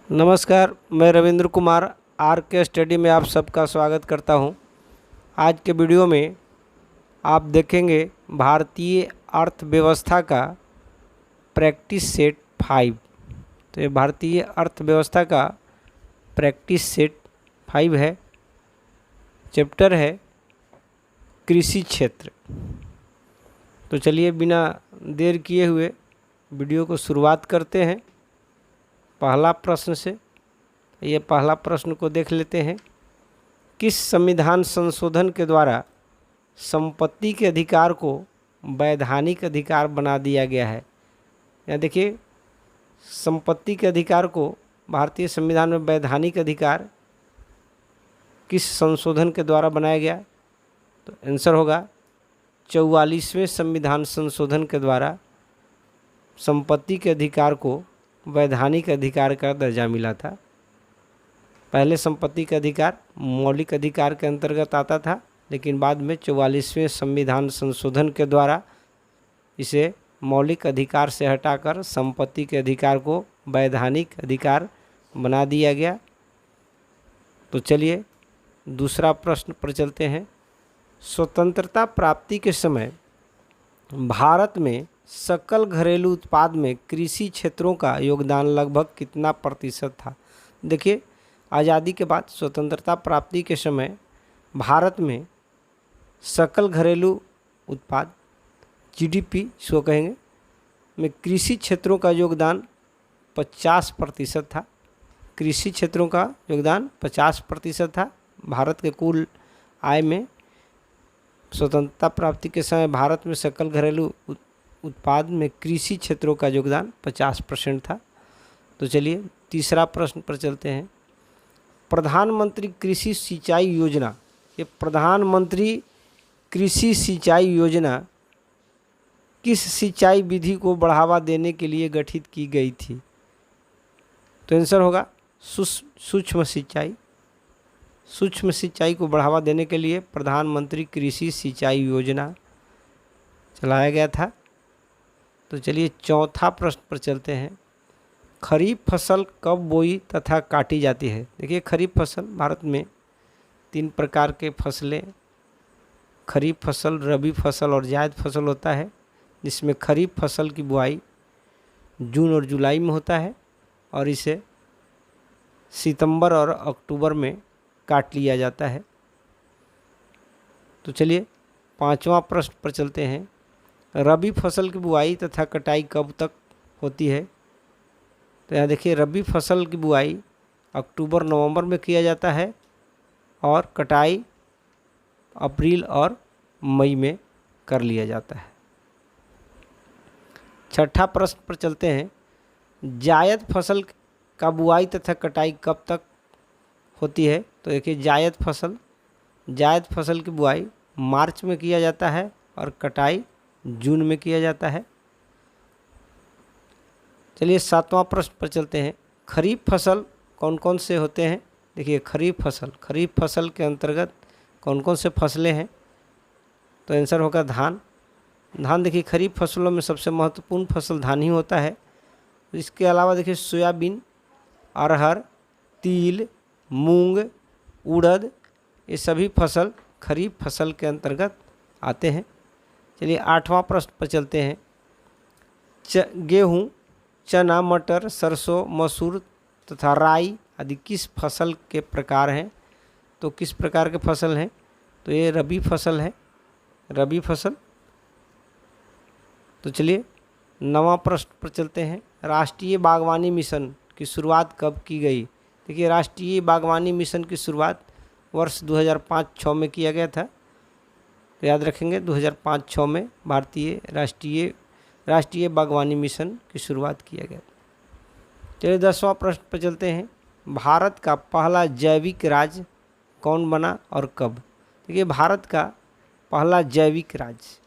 नमस्कार, मैं रविंद्र कुमार आर के स्टडी में आप सबका स्वागत करता हूं। आज के वीडियो में आप देखेंगे भारतीय अर्थव्यवस्था का प्रैक्टिस सेट 5। तो ये भारतीय अर्थव्यवस्था का प्रैक्टिस सेट 5 है। चैप्टर है कृषि क्षेत्र। तो चलिए बिना देर किए हुए वीडियो को शुरुआत करते हैं। पहला प्रश्न से, ये पहला प्रश्न को देख लेते हैं। किस संविधान संशोधन के द्वारा संपत्ति के अधिकार को वैधानिक अधिकार बना दिया गया है? यहाँ देखिए, संपत्ति के अधिकार को भारतीय संविधान में वैधानिक अधिकार किस संशोधन के द्वारा बनाया गया? तो आंसर होगा 44वें संविधान संशोधन के द्वारा संपत्ति के अधिकार को वैधानिक अधिकार का दर्जा मिला था। पहले संपत्ति का अधिकार मौलिक अधिकार के अंतर्गत आता था, लेकिन बाद में 44वें संविधान संशोधन के द्वारा इसे मौलिक अधिकार से हटाकर संपत्ति के अधिकार को वैधानिक अधिकार बना दिया गया। तो चलिए दूसरा प्रश्न पर चलते हैं। स्वतंत्रता प्राप्ति के समय भारत में सकल घरेलू उत्पाद में कृषि क्षेत्रों का योगदान लगभग कितना प्रतिशत था? देखिए, आज़ादी के बाद स्वतंत्रता प्राप्ति के समय भारत में सकल घरेलू उत्पाद जीडीपी इसको कहेंगे में कृषि क्षेत्रों का योगदान 50% था। कृषि क्षेत्रों का योगदान 50% था भारत के कुल आय में। स्वतंत्रता प्राप्ति के समय भारत में सकल घरेलू उत्पाद में कृषि क्षेत्रों का योगदान 50% था। तो चलिए तीसरा प्रश्न पर चलते हैं। प्रधानमंत्री कृषि सिंचाई योजना, ये प्रधानमंत्री कृषि सिंचाई योजना किस सिंचाई विधि को बढ़ावा देने के लिए गठित की गई थी? तो आंसर होगा सूक्ष्म सिंचाई। सूक्ष्म सिंचाई को बढ़ावा देने के लिए प्रधानमंत्री कृषि सिंचाई योजना चलाया गया था। तो चलिए चौथा प्रश्न पर चलते हैं। खरीफ फसल कब बोई तथा काटी जाती है? देखिए, खरीफ फसल भारत में 3 प्रकार के फसलें, खरीफ फसल, रबी फसल और जायद फसल होता है, जिसमें खरीफ फसल की बुआई जून और जुलाई में होता है और इसे सितंबर और अक्टूबर में काट लिया जाता है। तो चलिए पांचवा प्रश्न पर चलते हैं। रबी फसल की बुआई तथा कटाई कब तक होती है? तो यहाँ देखिए, रबी फसल की बुआई अक्टूबर नवंबर में किया जाता है और कटाई अप्रैल और मई में कर लिया जाता है। छठा प्रश्न पर चलते हैं। जायद फसल का बुआई तथा कटाई कब तक होती है? तो देखिए, जायद फसल की बुआई मार्च में किया जाता है और कटाई जून में किया जाता है। चलिए सातवां प्रश्न पर चलते हैं। खरीफ फसल कौन कौन से होते हैं? देखिए, खरीफ फसल के अंतर्गत कौन कौन से फसलें हैं? तो आंसर होगा धान। देखिए, खरीफ फसलों में सबसे महत्वपूर्ण फसल धान ही होता है। इसके अलावा देखिए, सोयाबीन, अरहर, तिल, मूंग, उड़द, ये सभी फसल खरीफ फसल के अंतर्गत आते हैं। चलिए आठवां प्रश्न पर चलते हैं। गेहूँ, चना, मटर, सरसों, मसूर तथा राई आदि किस फसल के प्रकार हैं? तो किस प्रकार के फसल हैं? तो ये रबी फसल है, रबी फसल। तो चलिए 9वां प्रश्न पर चलते हैं। राष्ट्रीय बागवानी मिशन की शुरुआत कब की गई? देखिए, राष्ट्रीय बागवानी मिशन की शुरुआत वर्ष 2005-06 में किया गया था। तो याद रखेंगे, 2005-06 में भारतीय राष्ट्रीय बागवानी मिशन की शुरुआत किया गया। चलिए 10वां प्रश्न पर चलते हैं। भारत का पहला जैविक राज्य कौन बना और कब? देखिए, भारत का पहला जैविक राज्य,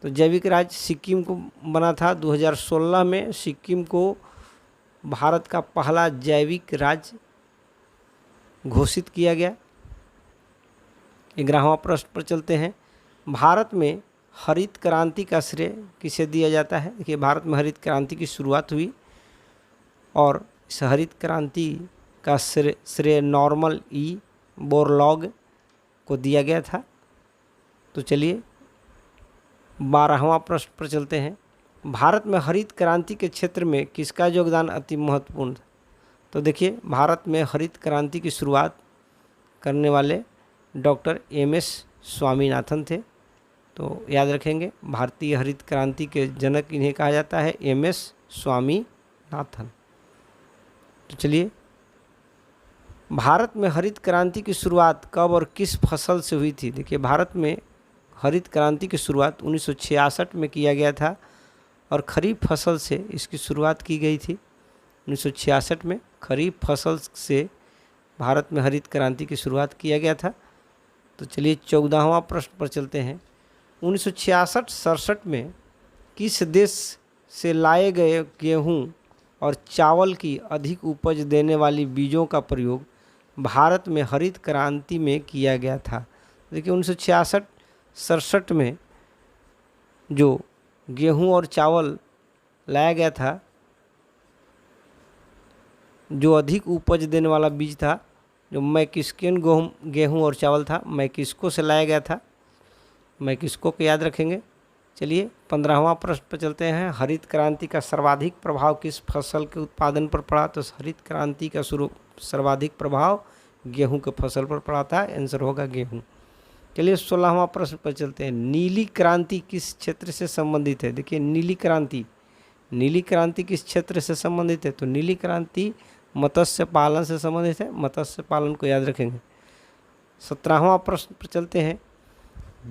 तो जैविक राज्य सिक्किम को बना था 2016 में। सिक्किम को भारत का पहला जैविक राज्य घोषित किया गया। 11वां प्रश्न पर चलते हैं। भारत में हरित क्रांति का श्रेय किसे दिया जाता है? देखिए, भारत में हरित क्रांति की शुरुआत हुई और इस हरित क्रांति का श्रेय नॉर्मन ई बोरलॉग को दिया गया था। तो चलिए 12वां प्रश्न पर चलते हैं। भारत में हरित क्रांति के क्षेत्र में किसका योगदान अति महत्वपूर्ण था? तो देखिए, भारत में हरित क्रांति की शुरुआत करने वाले डॉक्टर एम.एस. स्वामीनाथन थे। तो याद रखेंगे, भारतीय हरित क्रांति के जनक इन्हें कहा जाता है, एम.एस. स्वामीनाथन। तो चलिए, भारत में हरित क्रांति की शुरुआत कब और किस फसल से हुई थी? देखिए, भारत में हरित क्रांति की शुरुआत 1966 में किया गया था और खरीफ फसल से इसकी शुरुआत की गई थी। 1966 में खरीफ फसल से भारत में हरित क्रांति की शुरुआत किया गया था। तो चलिए 14वां प्रश्न पर चलते हैं। 1966-67 में किस देश से लाए गए गेहूं और चावल की अधिक उपज देने वाली बीजों का प्रयोग भारत में हरित क्रांति में किया गया था? देखिए, 1966-67 में जो गेहूं और चावल लाया गया था, जो अधिक उपज देने वाला बीज था, जो मैक्सिकन गेहूं और चावल था, मैक्सिको से लाया गया था। मैक्सिको को याद रखेंगे। चलिए 15वां प्रश्न पर चलते हैं। हरित क्रांति का सर्वाधिक प्रभाव किस फसल के उत्पादन पर पड़ा? तो हरित क्रांति का सर्वाधिक प्रभाव गेहूं के फसल पर पड़ा था। आंसर होगा गेहूं। चलिए 16वां प्रश्न पर चलते हैं। नीली क्रांति किस क्षेत्र से संबंधित है? देखिए, नीली क्रांति किस क्षेत्र से संबंधित है? तो नीली क्रांति मत्स्य पालन से संबंधित है। मत्स्य पालन को याद रखेंगे। 17वां प्रश्न पर चलते हैं।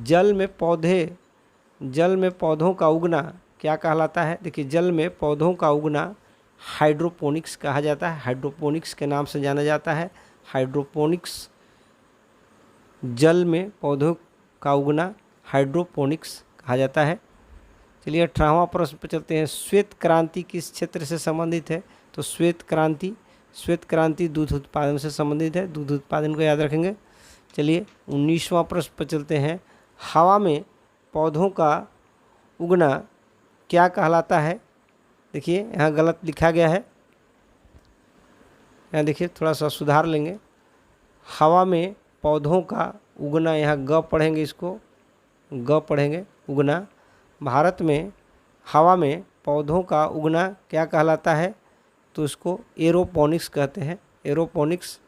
जल में पौधों का उगना क्या कहलाता है? देखिए, जल में पौधों का उगना हाइड्रोपोनिक्स कहा जाता है। हाइड्रोपोनिक्स के नाम से जाना जाता है। हाइड्रोपोनिक्स, जल में पौधों का उगना हाइड्रोपोनिक्स कहा जाता है। चलिए 18वां प्रश्न पर चलते हैं। श्वेत क्रांति किस क्षेत्र से संबंधित है? तो श्वेत क्रांति दूध उत्पादन से संबंधित है। दूध उत्पादन को याद रखेंगे। चलिए 19वां प्रश्न पर चलते हैं। हवा में पौधों का उगना क्या कहलाता है? देखिए, यहाँ गलत लिखा गया है। यहाँ देखिए, थोड़ा सा सुधार लेंगे। हवा में पौधों का उगना, यहाँ ग पढ़ेंगे, इसको ग पढ़ेंगे, उगना। भारत में हवा में पौधों का उगना क्या कहलाता है? तो इसको एरोपोनिक्स कहते हैं। एरोपोनिक्स,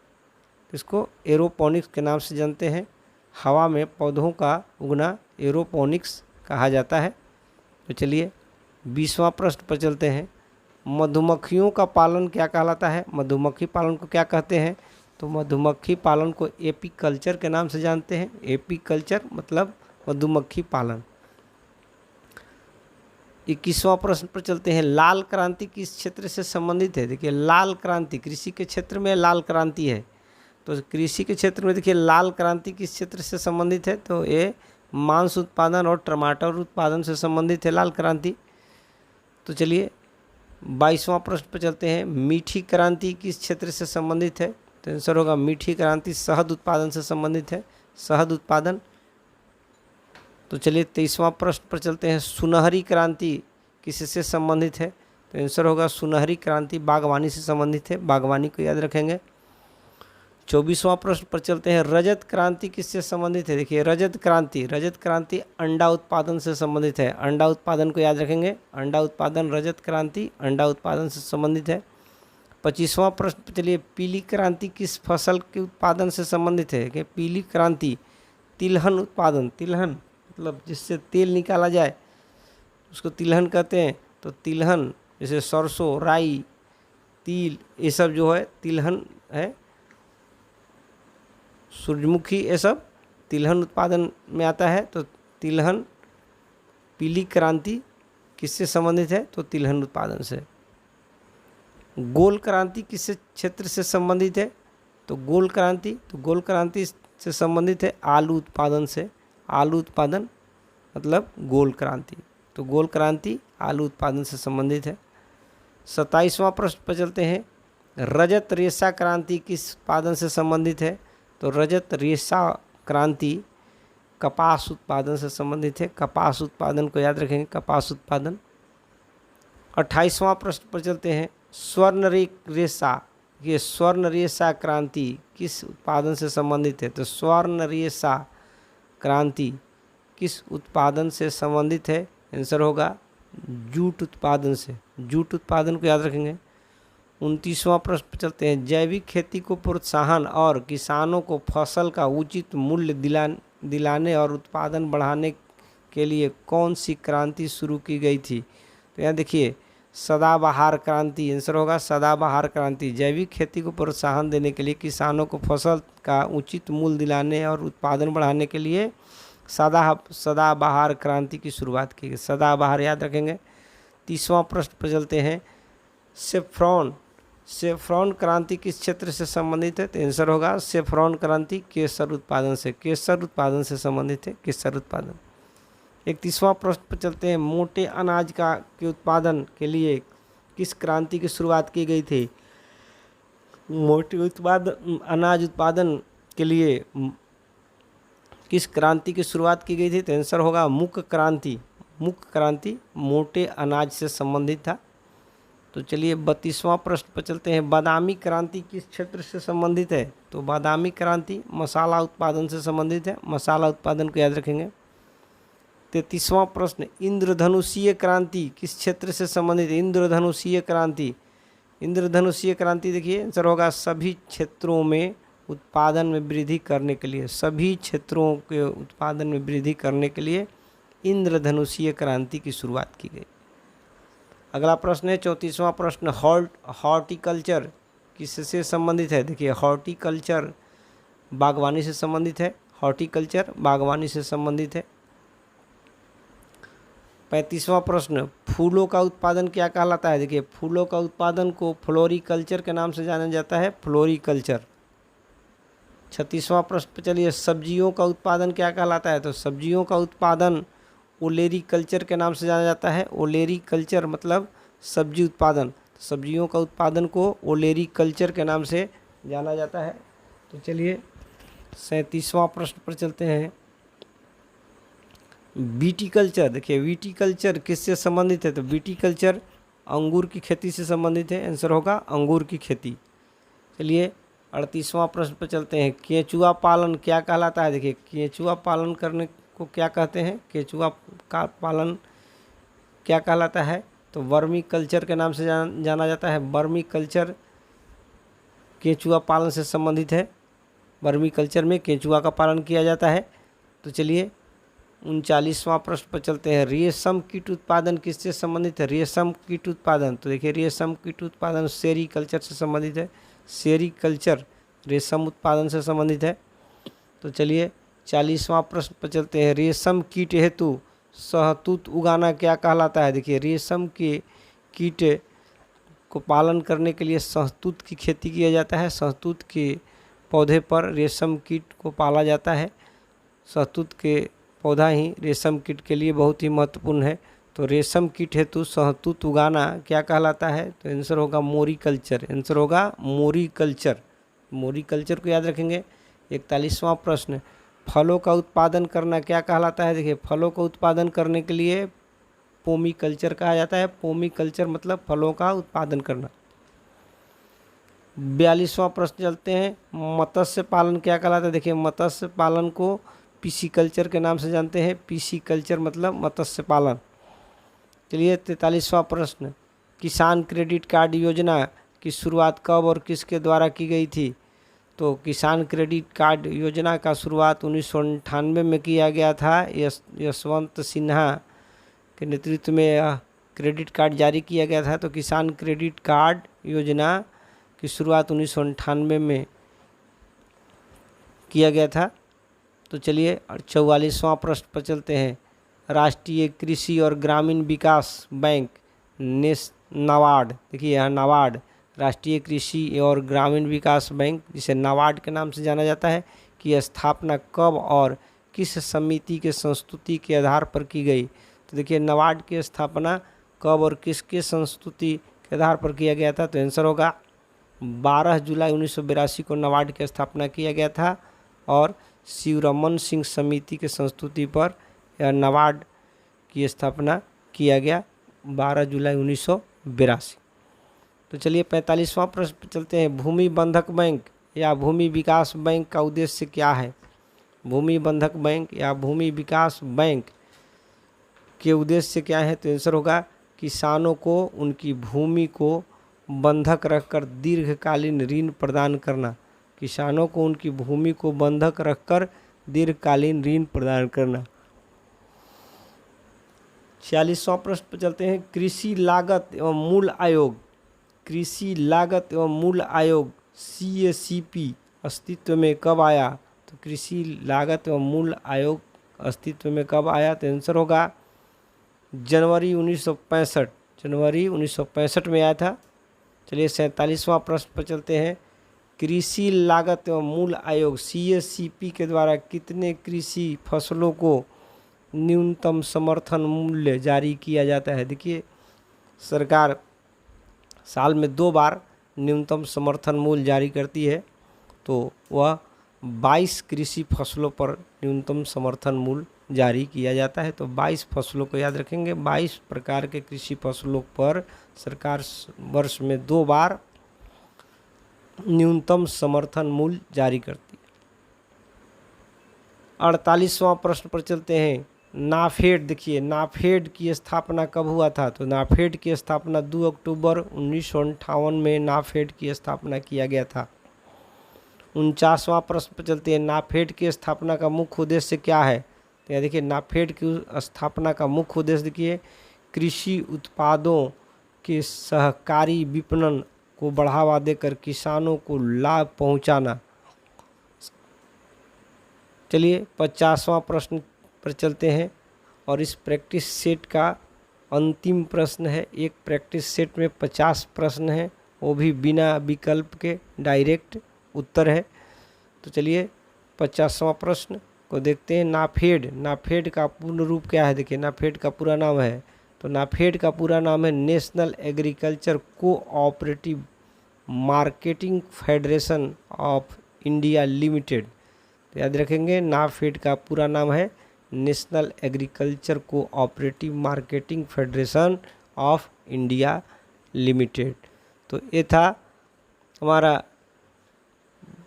इसको एरोपोनिक्स के नाम से जानते हैं। हवा में पौधों का उगना एरोपोनिक्स कहा जाता है। तो चलिए 20वां प्रश्न पर चलते हैं। मधुमक्खियों का पालन क्या कहलाता है? मधुमक्खी पालन को क्या कहते हैं? तो मधुमक्खी पालन को एपीकल्चर के नाम से जानते हैं। एपीकल्चर मतलब मधुमक्खी पालन। 21वां प्रश्न पर चलते हैं। लाल क्रांति किस क्षेत्र से संबंधित है? देखिए, लाल क्रांति कृषि के क्षेत्र में लाल क्रांति है। तो कृषि के क्षेत्र में देखिए, लाल क्रांति किस क्षेत्र से संबंधित है? तो ये मांस उत्पादन और टमाटर उत्पादन से संबंधित है लाल क्रांति। तो चलिए 22वां प्रश्न पर चलते हैं। मीठी क्रांति किस क्षेत्र से संबंधित है? तो आंसर होगा मीठी क्रांति शहद उत्पादन से संबंधित है। शहद उत्पादन। तो चलिए 23वां प्रश्न पर चलते हैं। सुनहरी क्रांति किससे संबंधित है? तो आंसर होगा सुनहरी क्रांति बागवानी से संबंधित है। बागवानी को याद रखेंगे। 24वां प्रश्न पर चलते हैं। रजत क्रांति किससे संबंधित है? देखिए, रजत क्रांति अंडा उत्पादन से संबंधित है। अंडा उत्पादन को याद रखेंगे। अंडा उत्पादन, रजत क्रांति अंडा उत्पादन से संबंधित है। 25वां प्रश्न पर चलिए। पीली क्रांति किस फसल के उत्पादन से संबंधित है? कि पीली क्रांति तिलहन उत्पादन, तिलहन मतलब जिससे तेल निकाला जाए उसको तिलहन कहते हैं। तो तिलहन जैसे सरसों, राई, तिल, ये सब जो है तिलहन है। सूरजमुखी, ये सब तिलहन उत्पादन में आता है। तो तिलहन, पीली क्रांति किससे संबंधित है? तो तिलहन उत्पादन से। गोल क्रांति किस क्षेत्र से संबंधित है? तो गोल क्रांति से संबंधित है आलू उत्पादन से। आलू उत्पादन मतलब गोल क्रांति। तो गोल क्रांति आलू उत्पादन से संबंधित है। 27वां प्रश्न पर चलते हैं। रजत रेशा क्रांति किस उत्पादन से संबंधित है? तो रजत रेशा क्रांति कपास उत्पादन से संबंधित है। कपास उत्पादन को याद रखेंगे, कपास उत्पादन। 28वां प्रश्न पर चलते हैं। स्वर्ण रेशा, ये स्वर्ण रेशा क्रांति किस उत्पादन से संबंधित है? तो स्वर्ण रेशा क्रांति किस उत्पादन से संबंधित है? आंसर होगा जूट उत्पादन से। जूट उत्पादन को याद रखेंगे। 29वां प्रश्न पर चलते हैं। जैविक खेती को प्रोत्साहन और किसानों को फसल का उचित मूल्य दिलाने और उत्पादन बढ़ाने के लिए कौन सी क्रांति शुरू की गई थी? तो यहाँ देखिए सदाबहार क्रांति, आंसर होगा सदाबहार क्रांति। जैविक खेती को प्रोत्साहन देने के लिए, किसानों को फसल का उचित मूल्य दिलाने और उत्पादन बढ़ाने के लिए सदाबहार क्रांति की शुरुआत की गई। सदाबहार याद रखेंगे। 30वां प्रश्न पर चलते हैं। सेफ्रॉन क्रांति किस क्षेत्र से संबंधित है? तो आंसर होगा सेफ्रॉन क्रांति केसर उत्पादन से, केसर उत्पादन से संबंधित है, केसर उत्पादन। 31वां प्रश्न पर चलते हैं। मोटे अनाज के उत्पादन के लिए किस क्रांति की शुरुआत की गई थी? मोटे अनाज उत्पादन के लिए किस क्रांति की शुरुआत की गई थी? तो आंसर होगा मुख्य क्रांति। मुख्य क्रांति मोटे अनाज से संबंधित था। तो चलिए 32वां प्रश्न पर चलते हैं। बादामी क्रांति किस क्षेत्र से संबंधित है? तो बादामी क्रांति मसाला उत्पादन से संबंधित है, मसाला उत्पादन को याद रखेंगे। 33वां प्रश्न। इंद्रधनुषीय क्रांति किस क्षेत्र से संबंधित है? इंद्रधनुषीय क्रांति, इंद्रधनुषीय क्रांति देखिए आंसर होगा सभी क्षेत्रों में उत्पादन में वृद्धि करने के लिए, सभी क्षेत्रों के उत्पादन में वृद्धि करने के लिए इंद्रधनुषीय क्रांति की शुरुआत की गई। अगला प्रश्न है 34वां प्रश्न। हॉर्टिकल्चर किससे संबंधित है? देखिए हॉर्टिकल्चर बागवानी से संबंधित है, हॉर्टिकल्चर बागवानी से संबंधित है। 35वां प्रश्न। फूलों का उत्पादन क्या कहलाता है? देखिए फूलों का उत्पादन को फ्लोरिकल्चर के नाम से जाना जाता है, फ्लोरिकल्चर। 36वां प्रश्न पर चलिए। सब्जियों का उत्पादन क्या कहलाता है? तो सब्जियों का उत्पादन ओलेरीकल्चर के नाम से जाना जाता है। ओलेरीकल्चर मतलब सब्जी उत्पादन, सब्जियों का उत्पादन को ओलेरीकल्चर के नाम से जाना जाता है। तो चलिए 37वां प्रश्न पर चलते हैं। विटीकल्चर, देखिए विटीकल्चर किससे संबंधित है? तो विटीकल्चर अंगूर की खेती से संबंधित है, आंसर होगा अंगूर की खेती। चलिए 38वां प्रश्न पर चलते हैं। केंचुआ पालन क्या कहलाता है? देखिए केंचुआ पालन करने को क्या कहते हैं? केंचुआ का पालन क्या कहलाता है? तो वर्मी कल्चर के नाम से जाना जाता है। वर्मी कल्चर केंचुआ पालन से संबंधित है, वर्मी कल्चर में केंचुआ का पालन किया जाता है। तो चलिए 39वां प्रश्न पर चलते हैं। रेशम कीट उत्पादन किससे संबंधित है? रेशम कीट उत्पादन, तो देखिए रेशम कीट उत्पादन सेरीकल्चर से संबंधित है, सेरीकल्चर रेशम उत्पादन से संबंधित है। तो चलिए 40वां प्रश्न पर चलते हैं। रेशम कीट हेतु शहतूत उगाना क्या कहलाता है? देखिए रेशम के कीट को पालन करने के लिए शहतूत की खेती किया जाता है, शहतूत के पौधे पर रेशम कीट को पाला जाता है। शहतूत के पौधा ही रेशम कीट के लिए बहुत ही महत्वपूर्ण है। तो रेशम कीट हेतु शहतूत उगाना क्या कहलाता है? तो आंसर होगा मोरीकल्चर, आंसर होगा मोरीकल्चर, मोरीकल्चर को याद रखेंगे। 41वां प्रश्न। फलों का उत्पादन करना क्या कहलाता है? देखिए फलों का उत्पादन करने के लिए पोमीकल्चर कहा जाता है, पोमीकल्चर मतलब फलों का उत्पादन करना। 42वां प्रश्न चलते हैं। मत्स्य पालन क्या कहलाता है? देखिए मत्स्य पालन को पीसीकल्चर के नाम से जानते हैं, पीसीकल्चर मतलब मत्स्य पालन। चलिए 43वां प्रश्न। किसान क्रेडिट कार्ड योजना की शुरुआत कब और किसके द्वारा की गई थी? तो किसान क्रेडिट कार्ड योजना का शुरुआत 1998 में किया गया था। यशवंत सिन्हा के नेतृत्व में यह क्रेडिट कार्ड जारी किया गया था। तो किसान क्रेडिट कार्ड योजना की शुरुआत 1998 में किया गया था। तो चलिए 44वां प्रश्न पर चलते हैं। राष्ट्रीय कृषि और ग्रामीण विकास बैंक नाबार्ड, देखिए यहाँ नाबार्ड राष्ट्रीय कृषि और ग्रामीण विकास बैंक जिसे नाबार्ड के नाम से जाना जाता है की स्थापना कब और किस समिति के संस्तुति के आधार पर की गई? तो देखिए नाबार्ड की स्थापना कब और किसके संस्तुति के आधार पर किया गया था? तो आंसर होगा 12 जुलाई 1982 को नाबार्ड की स्थापना किया गया था और शिवरमन सिंह समिति के संस्तुति पर यह नाबार्ड की स्थापना किया गया 12 जुलाई 1982। तो चलिए 45वां प्रश्न पर चलते हैं। भूमि बंधक बैंक या भूमि विकास बैंक का उद्देश्य क्या है? भूमि बंधक बैंक या भूमि विकास बैंक के उद्देश्य क्या है? तो आंसर होगा किसानों को उनकी भूमि को बंधक रखकर दीर्घकालीन ऋण प्रदान करना। किसानों को उनकी भूमि को बंधक रखकर दीर्घकालीन ऋण प्रदान करना। 46वां प्रश्न पर चलते हैं। कृषि लागत एवं मूल्य आयोग, कृषि लागत एवं मूल्य आयोग CACP अस्तित्व में कब आया? तो कृषि लागत एवं मूल्य आयोग अस्तित्व में कब आया? तो आंसर होगा जनवरी 1965, जनवरी 1965 में आया था। चलिए 47वां प्रश्न पर चलते हैं। कृषि लागत एवं मूल्य आयोग CACP के द्वारा कितने कृषि फसलों को न्यूनतम समर्थन मूल्य जारी किया जाता है? देखिए, सरकार साल में 2 बार न्यूनतम समर्थन मूल्य जारी करती है, तो वह 22 कृषि फसलों पर न्यूनतम समर्थन मूल्य जारी किया जाता है। तो 22 फसलों को याद रखेंगे, 22 प्रकार के कृषि फसलों पर सरकार वर्ष में 2 बार न्यूनतम समर्थन मूल्य जारी करती है। 48वां प्रश्न पर चलते हैं। नाफेड, देखिए नाफेड की स्थापना कब हुआ था? तो नाफेड की स्थापना 2 अक्टूबर 1958 में नाफेड की स्थापना किया गया था। 49वां प्रश्न पर चलते हैं। नाफेड की स्थापना का मुख्य उद्देश्य क्या है? तो देखिए नाफेड की स्थापना का मुख्य उद्देश्य देखिए कृषि उत्पादों के सहकारी विपणन को बढ़ावा देकर किसानों को लाभ पहुंचाना। चलिए 50वां प्रश्न पर चलते हैं और इस प्रैक्टिस सेट का अंतिम प्रश्न है। एक प्रैक्टिस सेट में 50 प्रश्न हैं, वो भी बिना विकल्प के डायरेक्ट उत्तर है। तो चलिए 50वां प्रश्न को देखते हैं। नाफेड, नाफेड का पूर्ण रूप क्या है? देखिए नाफेड का पूरा नाम है, तो नाफेड का पूरा नाम है national agriculture cooperative marketing federation of India limited. तो याद रखेंगे नाफेड का पूरा नाम है national agriculture cooperative marketing federation of India limited. तो ये था हमारा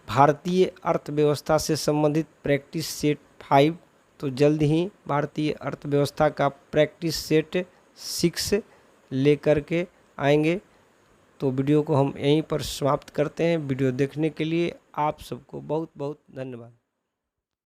भारतीय अर्थव्यवस्था से संबंधित प्रैक्टिस सेट 5। तो जल्द ही भारतीय अर्थव्यवस्था का प्रैक्टिस सेट 6 लेकर के आएंगे। तो वीडियो को हम यहीं पर समाप्त करते हैं। वीडियो देखने के लिए आप सबको बहुत बहुत धन्यवाद।